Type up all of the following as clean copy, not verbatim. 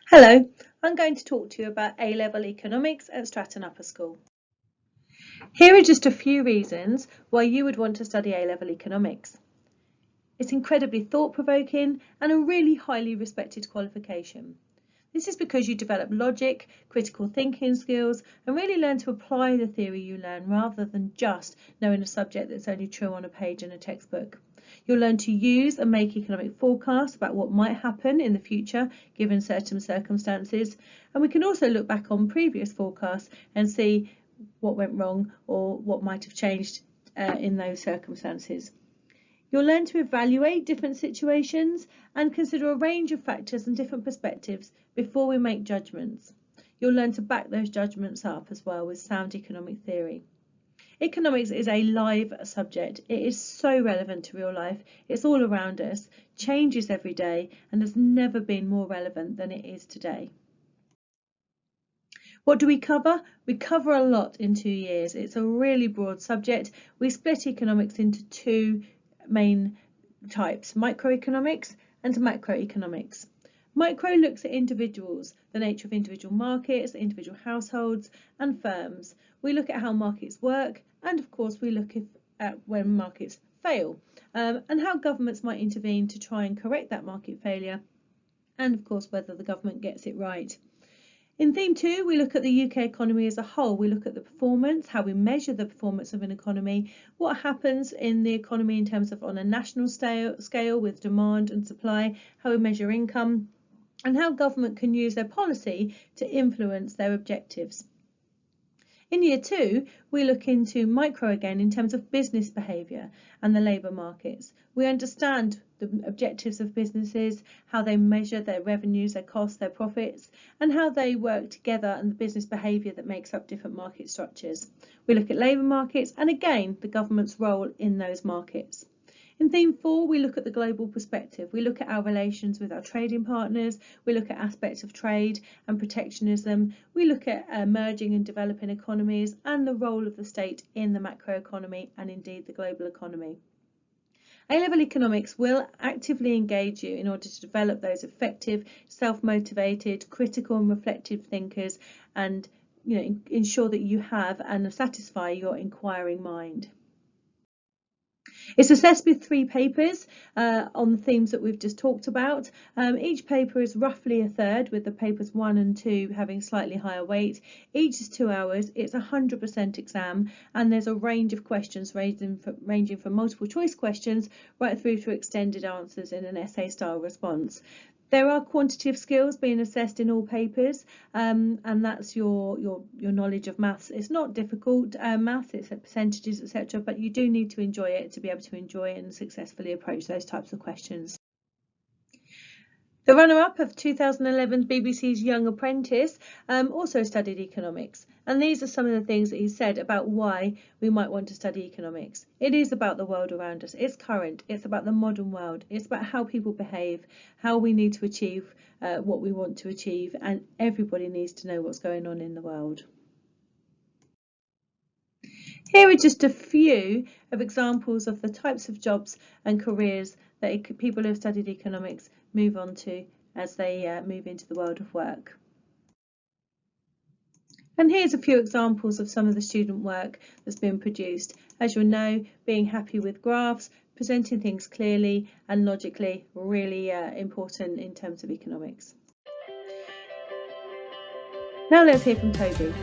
Hello, I'm going to talk to you about A-level economics at Stratton Upper School. Here are just a few reasons why you would want to study A-level economics. It's incredibly thought-provoking and a really highly respected qualification. This is because you develop logic, critical thinking skills, and really learn to apply the theory you learn rather than just knowing a subject that's only true on a page in a textbook. You'll learn to use and make economic forecasts about what might happen in the future given certain circumstances, and we can also look back on previous forecasts and see what went wrong or what might have changed in those circumstances. You'll learn to evaluate different situations and consider a range of factors and different perspectives before we make judgments. You'll learn to back those judgments up as well with sound economic theory. Economics is a live subject. It is so relevant to real life. It's all around us, changes every day, and has never been more relevant than it is today. What do we cover? We cover a lot in 2 years. It's a really broad subject. We split economics into two main types, microeconomics and macroeconomics. Micro looks at individuals, the nature of individual markets, individual households and firms. We look at how markets work, and of course we look at when markets fail and how governments might intervene to try and correct that market failure, and of course whether the government gets it right. In theme 2, we look at the UK economy as a whole. We look at the performance, how we measure the performance of an economy, what happens in the economy in terms of on a national scale with demand and supply, how we measure income, and how government can use their policy to influence their objectives. In year 2, we look into micro again in terms of business behaviour and the labour markets. We understand the objectives of businesses, how they measure their revenues, their costs, their profits, and how they work together and the business behaviour that makes up different market structures. We look at labour markets and again the government's role in those markets. In theme 4, we look at the global perspective. We look at our relations with our trading partners. We look at aspects of trade and protectionism. We look at emerging and developing economies and the role of the state in the macroeconomy and indeed the global economy. A-level economics will actively engage you in order to develop those effective, self-motivated, critical and reflective thinkers and ensure that you have and satisfy your inquiring mind. It's assessed with 3 papers on the themes that we've just talked about. Each paper is roughly a third, with the papers 1 and 2 having slightly higher weight. Each is 2 hours. It's a 100% exam, and there's a range of questions ranging from multiple choice questions right through to extended answers in an essay style response. There are quantitative skills being assessed in all papers, and that's your knowledge of maths. It's not difficult maths, it's at percentages, etc., but you do need to enjoy it to be able to enjoy and successfully approach those types of questions. The runner-up of 2011 BBC's Young Apprentice also studied economics, and these are some of the things that he said about why we might want to study economics. It is about the world around us, it's current, it's about the modern world, it's about how people behave, how we need to achieve what we want to achieve, and everybody needs to know what's going on in the world. Here are just a few of examples of the types of jobs and careers that people who have studied economics move on to as they move into the world of work. And here's a few examples of some of the student work that's been produced. As you'll know, being happy with graphs, presenting things clearly and logically, really important in terms of economics. Now let's hear from Toby.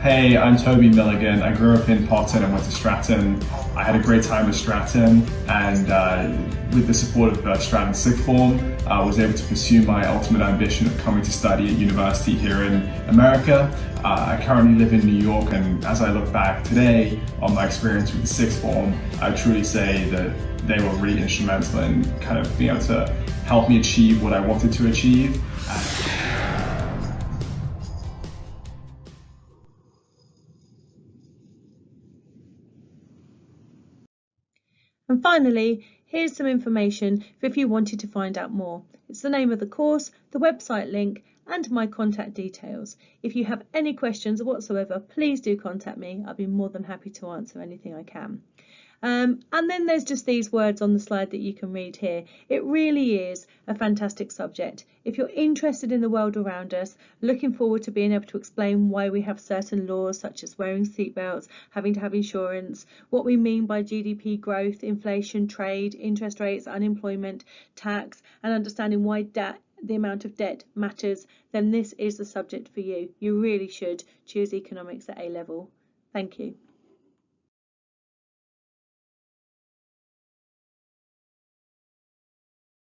Hey, I'm Toby Milligan. I grew up in Potton and went to Stratton. I had a great time at Stratton, and with the support of Stratton Sixth Form, I was able to pursue my ultimate ambition of coming to study at university here in America. I currently live in New York, and as I look back today on my experience with the Sixth Form, I would truly say that they were really instrumental in kind of being able to help me achieve what I wanted to achieve. And finally, here's some information for if you wanted to find out more. It's the name of the course, the website link, and my contact details. If you have any questions whatsoever, please do contact me. I'll be more than happy to answer anything I can. And then there's just these words on the slide that you can read here. It really is a fantastic subject. If you're interested in the world around us, looking forward to being able to explain why we have certain laws such as wearing seatbelts, having to have insurance, what we mean by GDP growth, inflation, trade, interest rates, unemployment, tax, and understanding why the amount of debt matters, then this is the subject for you. You really should choose economics at A level. Thank you.